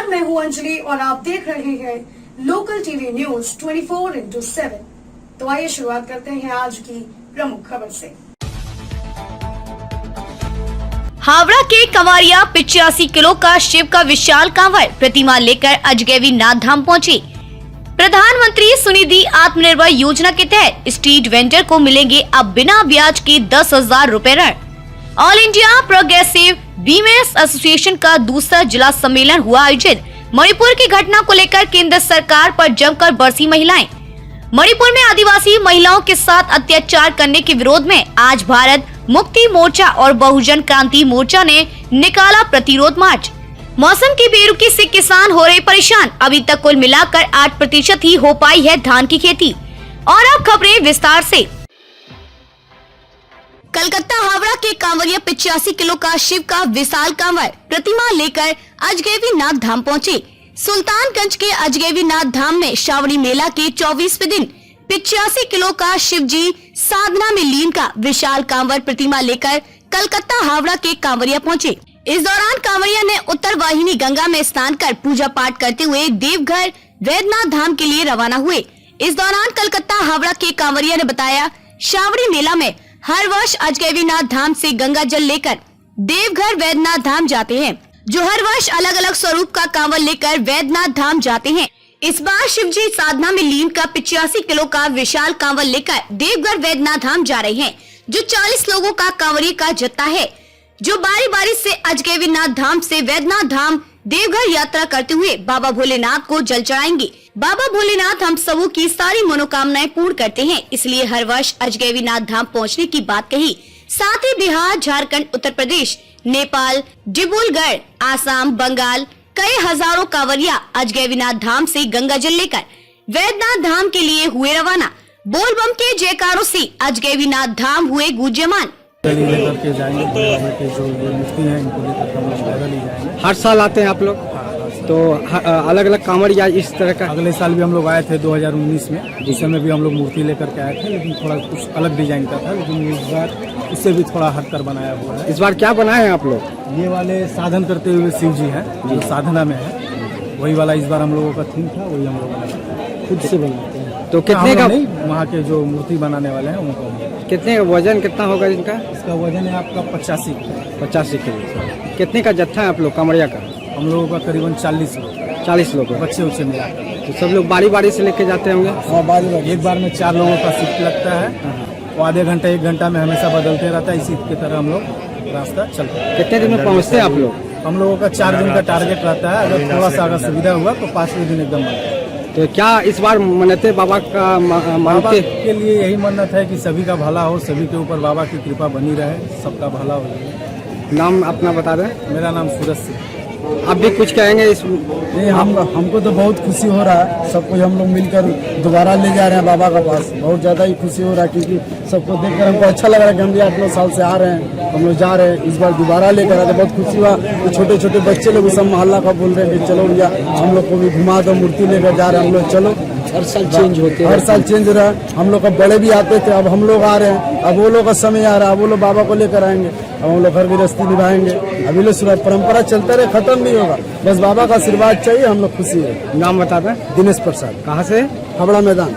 नमस्कार, मैं हूं अंजलि और आप देख रहे हैं लोकल टीवी न्यूज 24/7। तो आइए शुरुआत करते हैं आज की प्रमुख खबर से। हावड़ा के कंवरिया 85 किलो का शिव का विशाल कांवड़ प्रतिमा लेकर अजगैवी नाथ धाम पहुंची। प्रधानमंत्री स्वनिधि आत्मनिर्भर योजना के तहत स्ट्रीट वेंडर को मिलेंगे अब बिना ब्याज के 10,000 रूपए ऋण। ऑल इंडिया प्रोग्रेसिव बीमेस एसोसिएशन का दूसरा जिला सम्मेलन हुआ आयोजित। मणिपुर की घटना को लेकर केंद्र सरकार पर जमकर बरसी महिलाएं। मणिपुर में आदिवासी महिलाओं के साथ अत्याचार करने के विरोध में आज भारत मुक्ति मोर्चा और बहुजन क्रांति मोर्चा ने निकाला प्रतिरोध मार्च। मौसम की बेरुखी से किसान हो रहे परेशान। अभी तक कुल मिलाकर 8% ही हो पाई है धान की खेती। और अब खबरें विस्तार से। कलकत्ता हावड़ा के कांवरिया 85 किलो का शिव का विशाल कांवड़ प्रतिमा लेकर अजगैवी नाथ धाम पहुंचे। सुल्तानगंज के अजगैवी नाथ धाम में श्रावणी मेला के 24वें दिन 85 किलो का शिव जी साधना में लीन का विशाल कांवड़ प्रतिमा लेकर कलकत्ता हावड़ा के कांवरिया पहुंचे। इस दौरान कांवरिया ने उत्तर वाहिनी गंगा में स्नान कर पूजा पाठ करते हुए देवघर वैद्यनाथ धाम के लिए रवाना हुए। इस दौरान कलकत्ता हावड़ा के कांवरिया ने बताया, श्रावणी मेला में हर वर्ष अजगैवी नाथ धाम से गंगा जल लेकर देवघर वैद्यनाथ धाम जाते हैं, जो हर वर्ष अलग अलग स्वरूप का कांवड़ लेकर वैद्यनाथ धाम जाते हैं। इस बार शिवजी साधना में लीन का 85 किलो का विशाल कांवड़ लेकर देवघर वैद्यनाथ धाम जा रहे हैं, जो 40 लोगों का कांवड़िए का जत्था है, जो बारी बारी से अजगैवी नाथ धाम से वैद्यनाथ धाम देवघर यात्रा करते हुए बाबा भोलेनाथ को जल चढ़ाएंगे। बाबा भोलेनाथ हम सबों की सारी मनोकामनाएं पूर्ण करते हैं, इसलिए हर वर्ष अजगैवी नाथ धाम पहुंचने की बात कही। साथ ही बिहार, झारखंड, उत्तर प्रदेश, नेपाल, डिब्रूगढ़, आसाम, बंगाल कई हजारों कांवरिया अजगैवी नाथ धाम से गंगा जल लेकर वैद्यनाथ धाम के लिए हुए रवाना। बोल बम के जयकारों से अजगैवी नाथ धाम हुए गूंजयमान। लेकर के जाएंगे, के जो मुफ्ती हैं इनको लेकर हम लोग पैदल ही जाएंगे। हर साल आते हैं आप लोग? तो अलग अलग कांवड़िया इस तरह का? अगले साल भी हम लोग आए थे 2019 में, जिस समय भी हम लोग मूर्ति लेकर के आए थे, लेकिन थोड़ा कुछ अलग डिजाइन का था, लेकिन इस बार उससे भी थोड़ा हटकर बनाया हुआ है। इस बार क्या बनाए हैं आप लोग? ये वाले साधन करते हुए शिव जी हैं, जो साधना में है, वही वाला इस बार हम लोगों का थीम था, वही हम लोग खुद से बनाते हैं। तो कितने का? वहाँ के जो मूर्ति बनाने वाले हैं उनको। कितने का वजन कितना होगा इनका? इसका वजन है आपका 85 किलो। कितने का जत्था है आप लोग कांवड़िया का? हम लोगों का करीबन 40 लोग, बच्चे उच्चे मिला। तो सब लोग बारी बारी से लेके जाते होंगे? हाँ, बारी एक बार में 4 लोगों का शिफ्ट लगता है, वो आधे घंटे 1 घंटा में हमेशा बदलते रहता है। इसी की तरह हम लोग रास्ता चलते हैं। कितने दिन में पहुँचते हैं आप लोग? हम लोगों का 4 दिन का टारगेट रहता है। अगर थोड़ा सा अगर सुविधा हुआ तो 5वें दिन एकदम बनता है। तो क्या इस बार मन्नते बाबा का मानते के लिए यही मन्नत है कि सभी का भला हो, सभी के ऊपर बाबा की कृपा बनी रहे, सबका भला हो जाए। नाम अपना बता दें। मेरा नाम सूरज सिंह। आप भी कुछ कहेंगे इस? नहीं, हमको तो बहुत खुशी हो रहा है। सब कुछ हम लोग मिलकर दोबारा ले जा रहे हैं बाबा का पास। बहुत ज्यादा ही खुशी हो रहा है, क्योंकि सबको देखकर हमको अच्छा लग रहा है कि हम भी 8-9 साल से आ रहे हैं, हम लोग जा रहे हैं। इस बार दोबारा लेकर आते, बहुत खुशी हुआ। तो छोटे छोटे बच्चे लोग सब मोहल्ला का बोल रहे हैं कि चलो भैया हम लोग को भी घुमा दो, मूर्ति लेकर जा रहे हैं हम लोग। चलो, हर साल चेंज होते हैं, हर साल चेंज हो रहा है। हम लोग का बड़े भी आते थे, अब हम लोग आ रहे हैं। अब वो लोग का समय आ रहा है, अब वो लोग बाबा को लेकर आएंगे। अब हम लोग घर गृहस्थी निभाएंगे। अभी लोग परंपरा चलता रहे, खत्म नहीं होगा। बस बाबा का आशीर्वाद चाहिए, हम लोग खुशी है। नाम बता दें। दिनेश प्रसाद। कहाँ से? हावड़ा मैदान।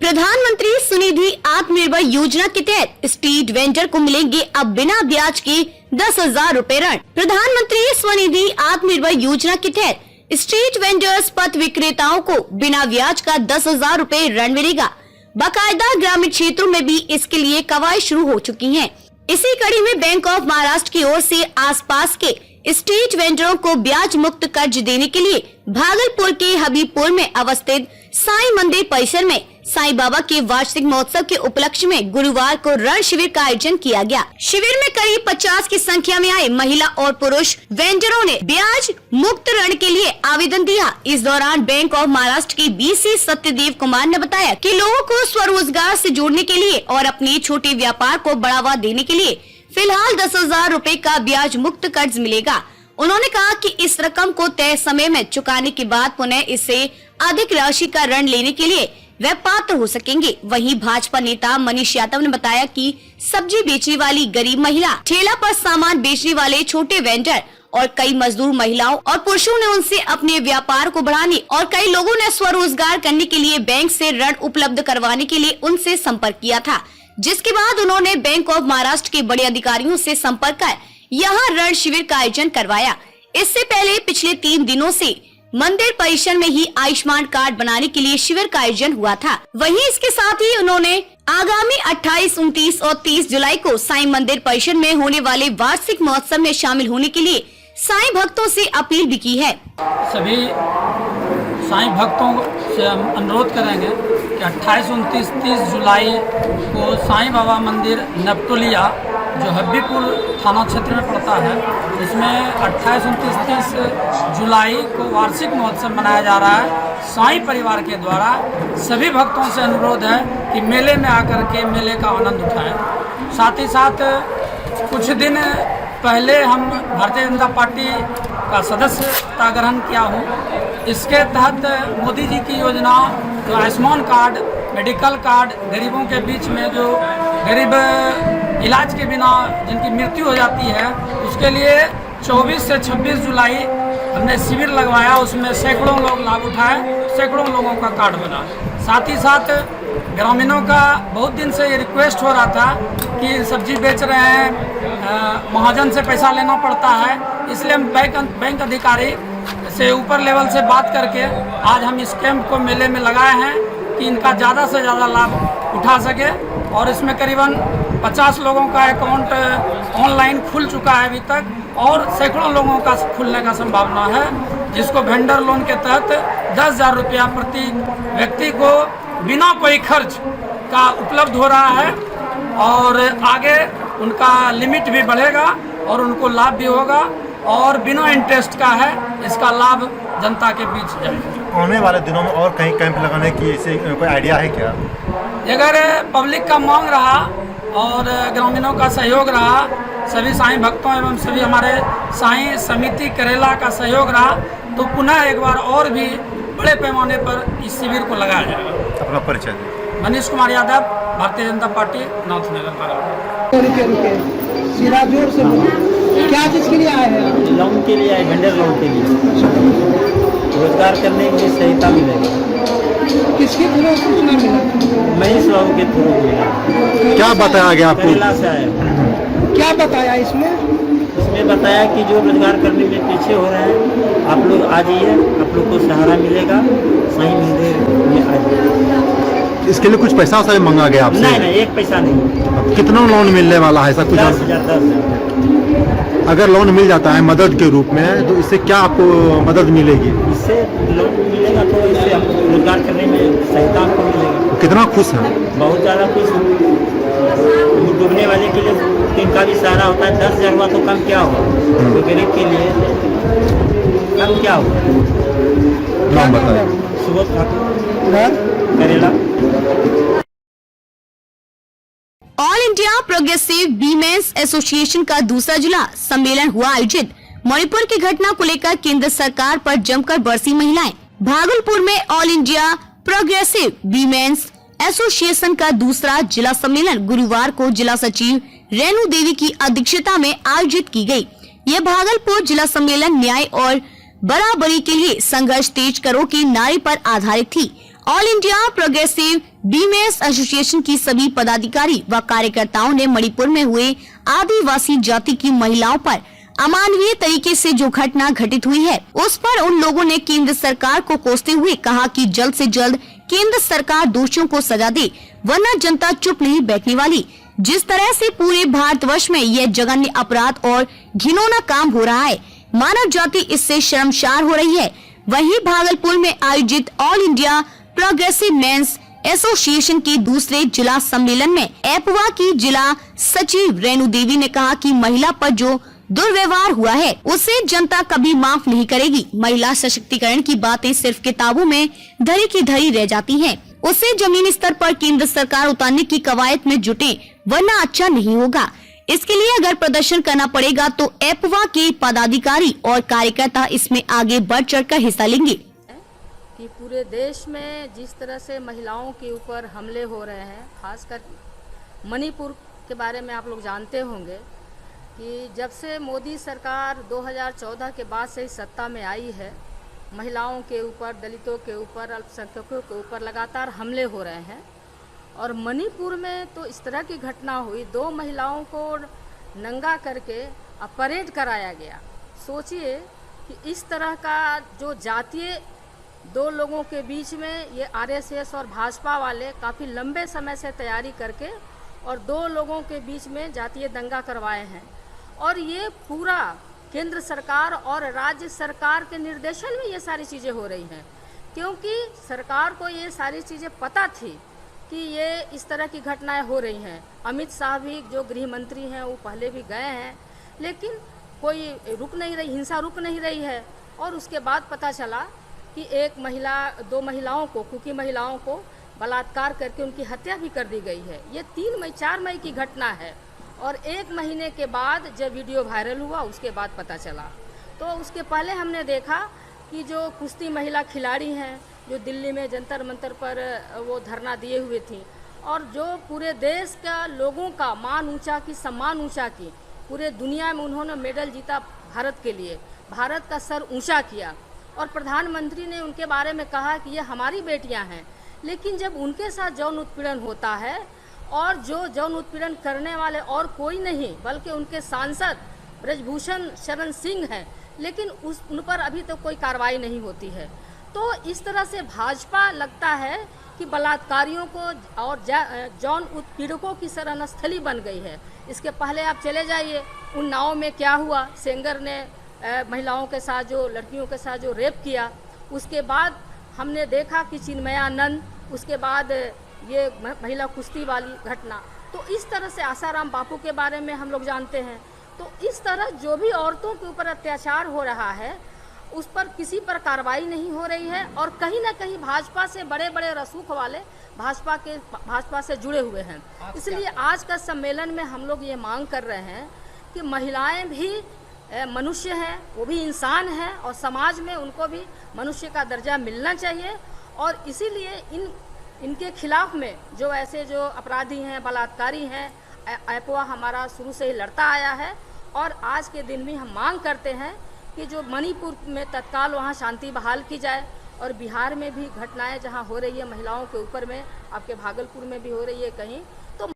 प्रधानमंत्री स्वनिधि आत्मनिर्भर योजना के तहत स्ट्रीट वेंडर को मिलेंगे अब बिना ब्याज के 10,000 रूपए ऋण। प्रधानमंत्री स्वनिधि आत्मनिर्भर योजना के तहत स्ट्रीट वेंडर्स पथ विक्रेताओं को बिना ब्याज का 10,000 रूपए ऋण मिलेगा। बाकायदा ग्रामीण क्षेत्रों में भी इसके लिए कवायद शुरू हो चुकी हैं। इसी कड़ी में बैंक ऑफ महाराष्ट्र की ओर से आसपास के स्ट्रीट वेंडरों को ब्याज मुक्त कर्ज देने के लिए भागलपुर के हबीबपुर में अवस्थित साईं मंदिर परिसर में साईं बाबा के वार्षिक महोत्सव के उपलक्ष्य में गुरुवार को ऋण शिविर का आयोजन किया गया। शिविर में करीब 50 की संख्या में आए महिला और पुरुष वेंडरों ने ब्याज मुक्त ऋण के लिए आवेदन दिया। इस दौरान बैंक ऑफ महाराष्ट्र के BC सत्यदेव कुमार ने बताया कि लोगों को स्वरोजगार से जोड़ने के लिए और अपने छोटे व्यापार को बढ़ावा देने के लिए फिलहाल 10,000 रूपए का ब्याज मुक्त कर्ज मिलेगा। उन्होंने कहा कि इस रकम को तय समय में चुकाने के बाद पुनः इससे अधिक राशि का ऋण लेने के लिए वे पात्र हो सकेंगे। वहीं भाजपा नेता मनीष यादव ने बताया कि सब्जी बेचने वाली गरीब महिला, ठेला पर सामान बेचने वाले छोटे वेंडर और कई मजदूर महिलाओं और पुरुषों ने उनसे अपने व्यापार को बढ़ाने और कई लोगों ने स्वरोजगार करने के लिए बैंक से ऋण उपलब्ध करवाने के लिए उनसे संपर्क किया था, जिसके बाद उन्होंने बैंक ऑफ महाराष्ट्र के बड़े अधिकारियों से संपर्क कर यहाँ ऋण शिविर का आयोजन करवाया। इससे पहले पिछले 3 दिनों से मंदिर परिसर में ही आयुष्मान कार्ड बनाने के लिए शिविर का आयोजन हुआ था। वहीं इसके साथ ही उन्होंने आगामी 28, 29 और 30 जुलाई को साईं मंदिर परिसर में होने वाले वार्षिक महोत्सव में शामिल होने के लिए साईं भक्तों से अपील भी की है। सभी साईं भक्तों से हम अनुरोध करेंगे कि 28, 29, 30 जुलाई को साईं बाबा मंदिर नपटोलिया जो हब्बीपुर थाना क्षेत्र में पड़ता है, उसमें 28, 29, 30 जुलाई को वार्षिक महोत्सव मनाया जा रहा है। साईं परिवार के द्वारा सभी भक्तों से अनुरोध है कि मेले में आकर के मेले का आनंद उठाएं। साथ ही साथ कुछ दिन पहले हम भारतीय जनता पार्टी का सदस्यता ग्रहण किया हूँ। इसके तहत मोदी जी की योजना जो आयुष्मान कार्ड, मेडिकल कार्ड, गरीबों के बीच में जो गरीब इलाज के बिना जिनकी मृत्यु हो जाती है, उसके लिए 24 से 26 जुलाई हमने शिविर लगवाया। उसमें सैकड़ों लोग लाभ उठाए, सैकड़ों लोगों का कार्ड बना। साथ ही साथ ग्रामीणों का बहुत दिन से ये रिक्वेस्ट हो रहा था कि सब्जी बेच रहे हैं, महाजन से पैसा लेना पड़ता है, इसलिए हम बैंक अधिकारी से ऊपर लेवल से बात करके आज हम इस कैंप को मेले में लगाए हैं कि इनका ज़्यादा से ज़्यादा लाभ उठा सके। और इसमें करीबन 50 लोगों का अकाउंट ऑनलाइन खुल चुका है अभी तक, और सैकड़ों लोगों का खुलने का संभावना है, जिसको वेंडर लोन के तहत 10,000 रुपया प्रति व्यक्ति को बिना कोई खर्च का उपलब्ध हो रहा है। और आगे उनका लिमिट भी बढ़ेगा और उनको लाभ भी होगा, और बिना इंटरेस्ट का है, इसका लाभ जनता के बीच जाएगा। आने वाले दिनों में और कहीं कैंप लगाने की ऐसे कोई आइडिया है क्या? अगर पब्लिक का मांग रहा और ग्रामीणों का सहयोग रहा, सभी साईं भक्तों एवं सभी हमारे साईं समिति करेला का सहयोग रहा, तो पुनः एक बार और भी बड़े पैमाने पर इस शिविर को लगाया जाएगा। अपना परिचय दें। मनीष कुमार यादव, भारतीय जनता पार्टी, नॉर्थ नगर बाराबंकी। सीधा जोर से बोलो, क्या चीज़ के लिए आए हैं? लोन के लिए आए, वेंडर लोन के लिए, रोजगार करने के लिए सहायता मिलेगी। किसके थ्रू सूचना मिला? महेश बाबू के थ्रू मिला। क्या बताया गया आपको? करेला से आया। क्या बताया इसमें? इसमें बताया कि जो रोजगार करने में पीछे हो रहे हैं, आप लोग आ जाइए, आप लोग को सहारा मिलेगा, साईं मंदिर में आ जाइए। इसके लिए कुछ पैसा वैसा भी मांगा गया आपसे? नहीं, एक पैसा नहीं। कितना लोन मिलने वाला है? ऐसा कुछ 10,000। अगर लोन मिल जाता है मदद के रूप में, तो इससे क्या आपको मदद मिलेगी? इससे लोन मिलेगा तो इससे हम रोजगार करने में सहायता आपको मिलेगी। कितना खुश है? बहुत ज़्यादा खुश है। डूबने वाले के लिए इनका भी सहारा होता है। 10,000 हुआ तो कम क्या होगा, तो गरीब के लिए कम क्या होगा। नाम बताइए। सुबोध ठाकुर, करेला। All India progressive women's association का दूसरा जिला सम्मेलन हुआ आयोजित। मणिपुर की घटना को लेकर केंद्र सरकार पर जमकर बरसी महिलाएं। भागलपुर में all India progressive women's association का दूसरा जिला सम्मेलन गुरुवार को जिला सचिव रेणु देवी की अध्यक्षता में आयोजित की गई। यह भागलपुर जिला सम्मेलन न्याय और बराबरी के लिए संघर्ष तेज करो के नारे पर आधारित थी। All India progressive women's association की सभी पदाधिकारी व कार्यकर्ताओं ने मणिपुर में हुए आदिवासी जाति की महिलाओं पर अमानवीय तरीके से जो घटना घटित हुई है, उस पर उन लोगों ने केंद्र सरकार को कोसते हुए कहा कि जल्द से जल्द केंद्र सरकार दोषियों को सजा दे, वरना जनता चुप नहीं बैठने वाली। जिस तरह से पूरे भारतवर्ष में यह जघन्य अपराध और घिनौना काम हो रहा है, मानव जाति इससे शर्मसार हो रही है। वहीं भागलपुर में आयोजित all India progressive men's association के दूसरे जिला सम्मेलन में एपवा की जिला सचिव रेणु देवी ने कहा कि महिला पर जो दुर्व्यवहार हुआ है, उसे जनता कभी माफ नहीं करेगी। महिला सशक्तिकरण की बातें सिर्फ किताबों में धरी की धरी रह जाती हैं। उसे जमीनी स्तर पर केंद्र सरकार उतारने की कवायद में जुटे, वरना अच्छा नहीं होगा। इसके लिए अगर प्रदर्शन करना पड़ेगा तो एपवा के पदाधिकारी और कार्यकर्ता इसमें आगे बढ़ चढ़कर हिस्सा लेंगे। कि पूरे देश में जिस तरह से महिलाओं के ऊपर हमले हो रहे हैं, खासकर मणिपुर के बारे में आप लोग जानते होंगे, कि जब से मोदी सरकार 2014 के बाद से ही सत्ता में आई है, महिलाओं के ऊपर, दलितों के ऊपर, अल्पसंख्यकों के ऊपर लगातार हमले हो रहे हैं। और मणिपुर में तो इस तरह की घटना हुई, 2 महिलाओं को नंगा करके परेड कराया गया। सोचिए कि इस तरह का जो जातीय 2 लोगों के बीच में ये आरएसएस और भाजपा वाले काफ़ी लंबे समय से तैयारी करके और 2 लोगों के बीच में जातीय दंगा करवाए हैं। और ये पूरा केंद्र सरकार और राज्य सरकार के निर्देशन में ये सारी चीज़ें हो रही हैं, क्योंकि सरकार को ये सारी चीज़ें पता थी कि ये इस तरह की घटनाएं हो रही हैं। अमित शाह भी जो गृह मंत्री हैं वो पहले भी गए हैं, लेकिन कोई रुक नहीं रही, हिंसा रुक नहीं रही है। और उसके बाद पता चला कि 2 महिलाओं को, कुकी महिलाओं को बलात्कार करके उनकी हत्या भी कर दी गई है। ये 4 मई की घटना है। और 1 महीने के बाद जब वीडियो वायरल हुआ उसके बाद पता चला। तो उसके पहले हमने देखा कि जो कुश्ती महिला खिलाड़ी हैं, जो दिल्ली में जंतर मंतर पर वो धरना दिए हुए थी और जो पूरे देश का लोगों का मान ऊंचा की, सम्मान ऊंचा की, पूरे दुनिया में उन्होंने मेडल जीता भारत के लिए, भारत का सर ऊंचा किया। और प्रधानमंत्री ने उनके बारे में कहा कि ये हमारी बेटियां हैं। लेकिन जब उनके साथ यौन उत्पीड़न होता है और जो यौन उत्पीड़न करने वाले और कोई नहीं बल्कि उनके सांसद ब्रजभूषण शरण सिंह हैं, लेकिन उन पर अभी तो कोई कार्रवाई नहीं होती है। तो इस तरह से भाजपा लगता है कि बलात्कारियों को और यौन उत्पीड़कों की शरण स्थली बन गई है। इसके पहले आप चले जाइए उन्नाव में क्या हुआ, सेंगर ने महिलाओं के साथ, जो लड़कियों के साथ जो रेप किया। उसके बाद हमने देखा कि चिन्मयानंद, उसके बाद ये महिला कुश्ती वाली घटना। तो इस तरह से आसाराम बापू के बारे में हम लोग जानते हैं। तो इस तरह जो भी औरतों के ऊपर अत्याचार हो रहा है उस पर किसी पर कार्रवाई नहीं हो रही है। और कहीं ना कहीं भाजपा से बड़े बड़े रसूख वाले भाजपा से जुड़े हुए हैं। इसलिए आज का सम्मेलन में हम लोग ये मांग कर रहे हैं कि महिलाएं भी मनुष्य हैं, वो भी इंसान हैं और समाज में उनको भी मनुष्य का दर्जा मिलना चाहिए। और इसीलिए इनके खिलाफ में जो ऐसे जो अपराधी हैं, बलात्कारी हैं, ऐपवा हमारा शुरू से ही लड़ता आया है। और आज के दिन भी हम मांग करते हैं कि जो मणिपुर में तत्काल वहाँ शांति बहाल की जाए। और बिहार में भी घटनाएं जहाँ हो रही है महिलाओं के ऊपर में, आपके भागलपुर में भी हो रही है कहीं। तो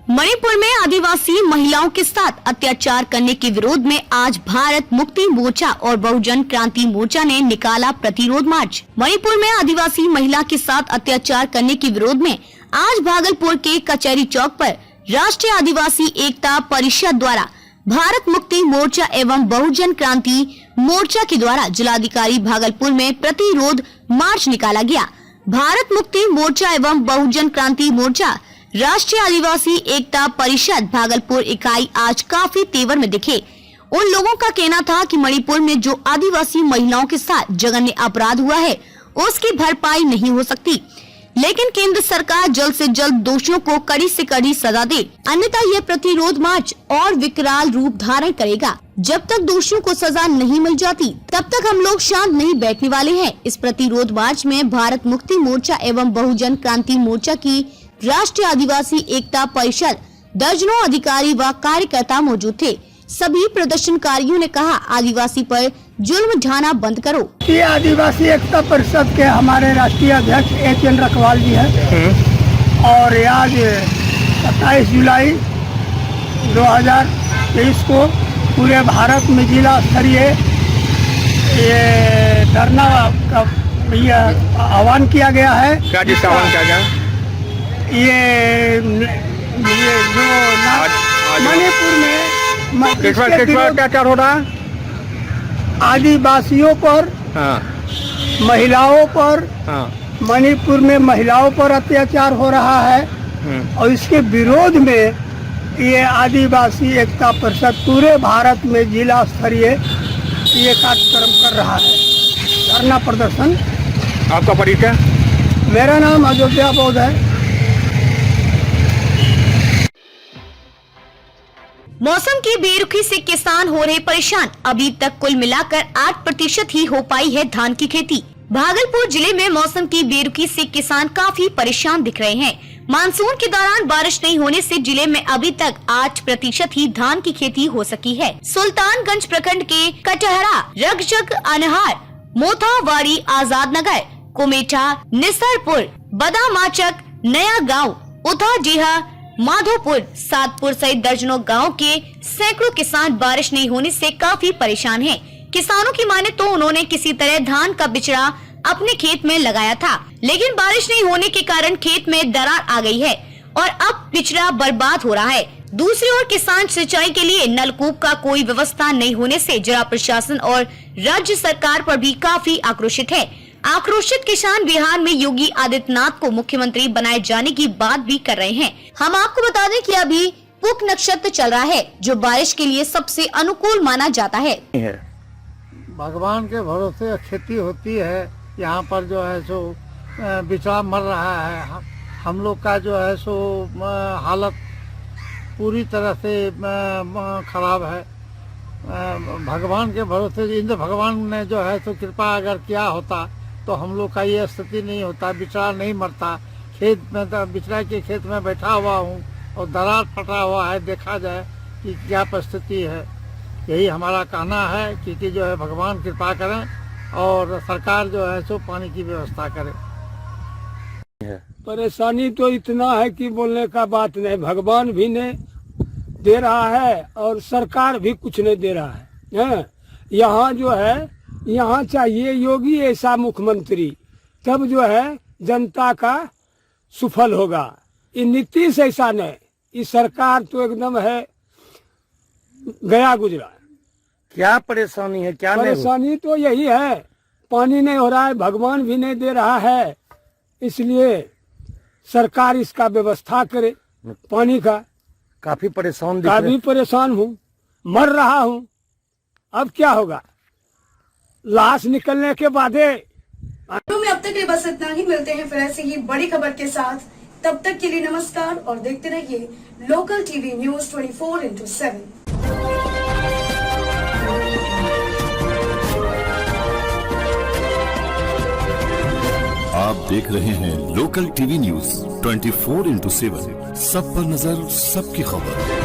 मणिपुर में आदिवासी महिलाओं के साथ अत्याचार करने के विरोध में आज भारत मुक्ति मोर्चा और बहुजन क्रांति मोर्चा ने निकाला प्रतिरोध मार्च। मणिपुर में आदिवासी महिला के साथ अत्याचार करने के विरोध में आज भागलपुर के कचहरी चौक पर राष्ट्रीय आदिवासी एकता परिषद द्वारा भारत मुक्ति मोर्चा एवं बहुजन क्रांति मोर्चा के द्वारा जिलाधिकारी भागलपुर में प्रतिरोध मार्च निकाला गया। भारत मुक्ति मोर्चा एवं बहुजन क्रांति मोर्चा राष्ट्रीय आदिवासी एकता परिषद भागलपुर इकाई आज काफी तेवर में दिखे। उन लोगों का कहना था कि मणिपुर में जो आदिवासी महिलाओं के साथ जघन्य अपराध हुआ है उसकी भरपाई नहीं हो सकती, लेकिन केंद्र सरकार जल्द से जल्द दोषियों को कड़ी से कड़ी सजा दे, अन्यथा यह प्रतिरोध मार्च और विकराल रूप धारण करेगा। जब तक दोषियों को सजा नहीं मिल जाती तब तक हम लोग शांत नहीं बैठने वाले हैं। इस प्रतिरोध मार्च में भारत मुक्ति मोर्चा एवं बहुजन क्रांति मोर्चा की राष्ट्रीय आदिवासी एकता परिषद, दर्जनों अधिकारी व कार्यकर्ता मौजूद थे। सभी प्रदर्शनकारियों ने कहा, आदिवासी पर जुल्म ढाना बंद करो। ये आदिवासी एकता परिषद के हमारे राष्ट्रीय अध्यक्ष एच.एन. रखवाल जी हैं और आज 27 जुलाई 2023 को पूरे भारत में जिला स्तरीय ये धरना का आह्वान किया गया है। क्या जिस आह्वान किया गया? ये जो मणिपुर में किस अत्याचार हो रहा है? आदिवासियों पर, महिलाओं पर, मणिपुर में महिलाओं पर अत्याचार हो रहा है और इसके विरोध में ये आदिवासी एकता परिषद पूरे भारत में जिला स्तरीय ये कार्यक्रम कर रहा है, धरना प्रदर्शन। आपका परिचय? मेरा नाम अयोध्या बौद्ध है। मौसम की बेरुखी से किसान हो रहे परेशान। अभी तक कुल मिलाकर 8% ही हो पाई है धान की खेती। भागलपुर जिले में मौसम की बेरुखी से किसान काफी परेशान दिख रहे हैं। मानसून के दौरान बारिश नहीं होने से जिले में अभी तक 8% ही धान की खेती हो सकी है। सुल्तानगंज प्रखंड के कटहरा, रगजग, अनहार, मोथावाड़ी, आजाद नगर, कुमेठा, निसरपुर, बदामाचक, नया गांव, उधाडीहा, माधोपुर, सातपुर सहित दर्जनों गांव के सैकड़ों किसान बारिश नहीं होने से काफी परेशान हैं। किसानों की माने तो उन्होंने किसी तरह धान का बिचड़ा अपने खेत में लगाया था, लेकिन बारिश नहीं होने के कारण खेत में दरार आ गई है और अब बिचड़ा बर्बाद हो रहा है। दूसरी ओर किसान सिंचाई के लिए नलकूप का कोई व्यवस्था नहीं होने से जिला प्रशासन और राज्य सरकार पर भी काफी आक्रोशित है। आक्रोशित किसान बिहार में योगी आदित्यनाथ को मुख्यमंत्री बनाए जाने की बात भी कर रहे हैं। हम आपको बता दें कि अभी पुक नक्षत्र चल रहा है, जो बारिश के लिए सबसे अनुकूल माना जाता है। भगवान के भरोसे खेती होती है। यहाँ पर जो है सो बिचड़ा मर रहा है। हम लोग का जो है सो हालत पूरी तरह से खराब है। भगवान के भरोसे इंद्र भगवान ने जो है सो कृपा अगर किया होता तो हम लोग का ये स्थिति नहीं होता, बिचड़ा नहीं मरता। खेत में बिचड़ा के खेत में बैठा हुआ हूँ और दरार फटा हुआ है, देखा जाए कि क्या परिस्थिति है। यही हमारा कहना है कि जो है भगवान कृपा करें और सरकार जो है सो पानी की व्यवस्था करे। परेशानी तो इतना है कि बोलने का बात नहीं। भगवान भी नहीं दे रहा है और सरकार भी कुछ नहीं दे रहा है। यहाँ जो है, यहाँ चाहिए योगी ऐसा मुख्यमंत्री, तब जो है जनता का सुफल होगा। ये नीतीश ऐसा नहीं, ये सरकार तो एकदम है गया गुजरा। क्या परेशानी है? क्या परेशानी तो यही है, पानी नहीं हो रहा है, भगवान भी नहीं दे रहा है, इसलिए सरकार इसका व्यवस्था करे पानी का। काफी परेशान हूँ, मर रहा हूँ। अब क्या होगा? लाश निकलने के बाद में अब तक के लिए बस इतना ही। मिलते हैं फिर ऐसी ही बड़ी खबर के साथ। तब तक के लिए नमस्कार और देखते रहिए लोकल टीवी न्यूज 24/7। आप देख रहे हैं लोकल टीवी न्यूज 24/7। सब पर नजर, सबकी खबर।